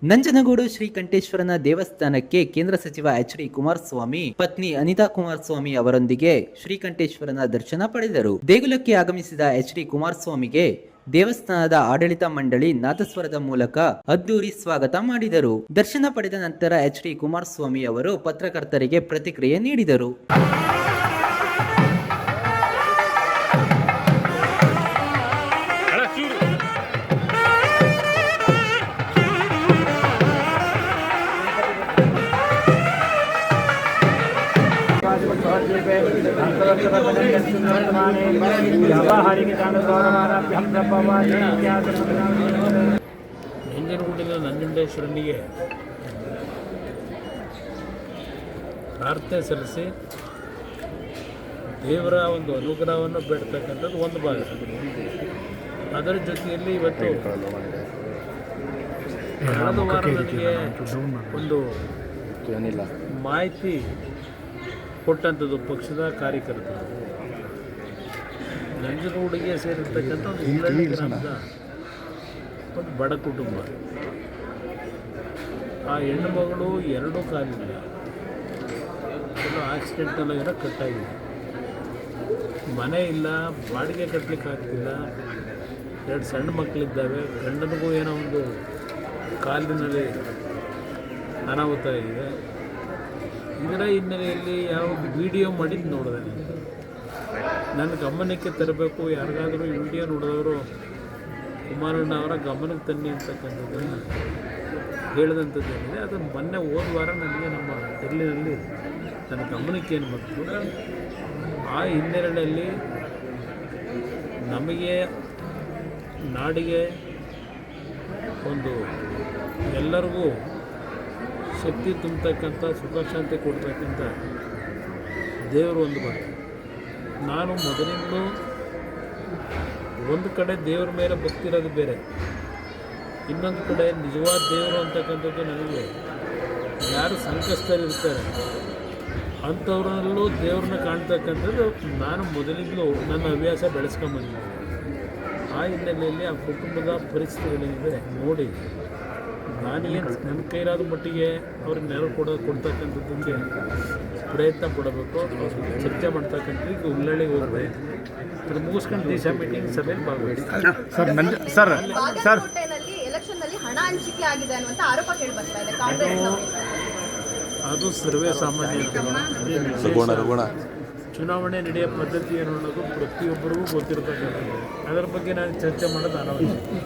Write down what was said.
ನಂಜನಗೂಡು ಶ್ರೀಕಂಠೇಶ್ವರನ ದೇವಸ್ಥಾನಕ್ಕೆ ಕೇಂದ್ರ ಸಚಿವ ಎಚ್.ಡಿ. ಕುಮಾರಸ್ವಾಮಿ ಪತ್ನಿ ಅನಿತಾ ಕುಮಾರಸ್ವಾಮಿ ಅವರೊಂದಿಗೆ ಶ್ರೀಕಂಠೇಶ್ವರನ ದರ್ಶನ ಪಡೆದರು. ದೇಗುಲಕ್ಕೆ ಆಗಮಿಸಿದ ಎಚ್.ಡಿ. ಕುಮಾರಸ್ವಾಮಿಗೆ ದೇವಸ್ಥಾನದ ಆಡಳಿತ ಮಂಡಳಿ ನಾದಸ್ವರದ ಮೂಲಕ ಅದ್ದೂರಿ ಸ್ವಾಗತ ಮಾಡಿದರು. ದರ್ಶನ ಪಡೆದ ನಂತರ ಎಚ್.ಡಿ. ಕುಮಾರಸ್ವಾಮಿ ಅವರು ಪತ್ರಕರ್ತರಿಗೆ ಪ್ರತಿಕ್ರಿಯೆ ನೀಡಿದರು. ನಂಜನಗೂಡಿನ ನಂಜುಂಡೇಶ್ವರನಿಗೆ ಪ್ರಾರ್ಥನೆ ಸಲ್ಲಿಸಿ ದೇವರ ಒಂದು ಅನುಗ್ರಹವನ್ನು ಬೇಡ್ತಕ್ಕಂಥದ್ದು ಒಂದು ಭಾಗ. ಅದರ ಜೊತೆಯಲ್ಲಿ ಇವತ್ತು ಕಳೆದ ವಾರ ನನಗೆ ಒಂದು ಮಾಹಿತಿ ಕೊಟ್ಟಂಥದ್ದು ಪಕ್ಷದ ಕಾರ್ಯಕರ್ತರು ನಂಜನಗೂಡಿಗೆ ಸೇರಿರ್ತಕ್ಕಂಥ ಒಂದು ಹುಲ್ಲಳ್ಳಿ ಗ್ರಾಮದ ಒಂದು ಬಡ ಕುಟುಂಬ. ಆ ಹೆಣ್ಣು ಮಗಳು ಎರಡೂ ಕಾಲಿಲ್ಲ, ಕೆಲವು ಆಕ್ಸಿಡೆಂಟಲ್ಲ ಏನೋ ಕಟ್ಟಾಗಿದೆ, ಮನೆ ಇಲ್ಲ, ಬಾಡಿಗೆ ಕಟ್ಟಲಿಕ್ಕೆ ಆಗ್ತಿಲ್ಲ, ಎರಡು ಸಣ್ಣ ಮಕ್ಕಳಿದ್ದಾವೆ, ಗಂಡನಿಗೂ ಏನೋ ಒಂದು ಕಾಲಿನಲ್ಲಿ ಅನಾಹುತ ಇದೆ. ಇದರ ಹಿನ್ನೆಲೆಯಲ್ಲಿ ಯಾವ ವಿಡಿಯೋ ಮಾಡಿದ್ದು ನೋಡಿದೆ, ನನ್ನ ಗಮನಕ್ಕೆ ತರಬೇಕು, ಯಾರಿಗಾದರೂ ಈ ವಿಡಿಯೋ ನೋಡಿದವರು ಕುಮಾರಣ್ಣ ಅವರ ಗಮನಕ್ಕೆ ತನ್ನಿ ಅಂತಕ್ಕಂಥದ್ದನ್ನು ಹೇಳಿದಂಥದ್ದು ಏನಿದೆ, ಅದನ್ನು ಮೊನ್ನೆ ಹೋದ ವಾರ ನನಗೆ ನಮ್ಮ ಡೆಲ್ಲಿನಲ್ಲಿ ನನ್ನ ಗಮನಕ್ಕೆ ಏನು ಬಂತು. ಆ ಹಿನ್ನೆಲೆಯಲ್ಲಿ ನಮಗೆ ನಾಡಿಗೆ ಒಂದು ಎಲ್ಲರಿಗೂ ಶಕ್ತಿ ತುಂಬತಕ್ಕಂಥ, ಸುಖ ಶಾಂತಿ ಕೊಡ್ತಕ್ಕಂಥ ದೇವರು ಒಂದು ಬರ. ನಾನು ಮೊದಲಿಂದಲೂ ಒಂದು ಕಡೆ ದೇವರ ಮೇಲೆ ಭಕ್ತಿ ಇರೋದು ಬೇರೆ, ಇನ್ನೊಂದು ಕಡೆ ನಿಜವಾದ ದೇವರು ಅಂತಕ್ಕಂಥದ್ದು ನನಗೆ ಯಾರು ಸಂಕಷ್ಟದಲ್ಲಿರ್ತಾರೆ ಅಂಥವ್ರಲ್ಲೂ ದೇವ್ರನ್ನ ಕಾಣ್ತಕ್ಕಂಥದ್ದು ನಾನು ಮೊದಲಿಂದಲೂ ನನ್ನ ಹವ್ಯಾಸ ಬೆಳೆಸ್ಕೊಂಬಂದಿದ್ದೆ. ಆ ಹಿನ್ನೆಲೆಯಲ್ಲಿ ಆ ಕುಟುಂಬದ ಪರಿಸ್ಥಿತಿಗಳೇನಿದೆ ನೋಡಿ ನಾನೇನು ನನ್ನ ಕೈಲಾದ ಮಟ್ಟಿಗೆ ಅವ್ರಿಗೆ ನೆರವು ಕೊಡ್ತಕ್ಕಂಥದ್ದಕ್ಕೆ ಪ್ರಯತ್ನ ಪಡಬೇಕು, ಚರ್ಚೆ ಮಾಡ್ತಕ್ಕಂಥದ್ದು. ಈಗ ಹುಲ್ಲಳ್ಳಿಗೆ ಹೋಗ್ತಾ ಇದ್ದೀನಿ, ಅದು ಮುಗಿಸ್ಕೊಂಡು ದಿಶಾ ಮೀಟಿಂಗ್ ಸಭೆಯಲ್ಲಿ ಭಾಗವಹಿಸ್ತೀನಿ. ಅದು ಸರ್ವೇ ಸಾಮಾನ್ಯ. ಚುನಾವಣೆ ನಡೆಯೋ ಪದ್ಧತಿ ಏನು ಅನ್ನೋದು ಪ್ರತಿಯೊಬ್ಬರಿಗೂ ಗೊತ್ತಿರತಕ್ಕಂಥದ್ದು. ಅದರ ಬಗ್ಗೆ ನಾನು ಚರ್ಚೆ ಮಾಡೋದು ಅನವಶ್ಯಕ.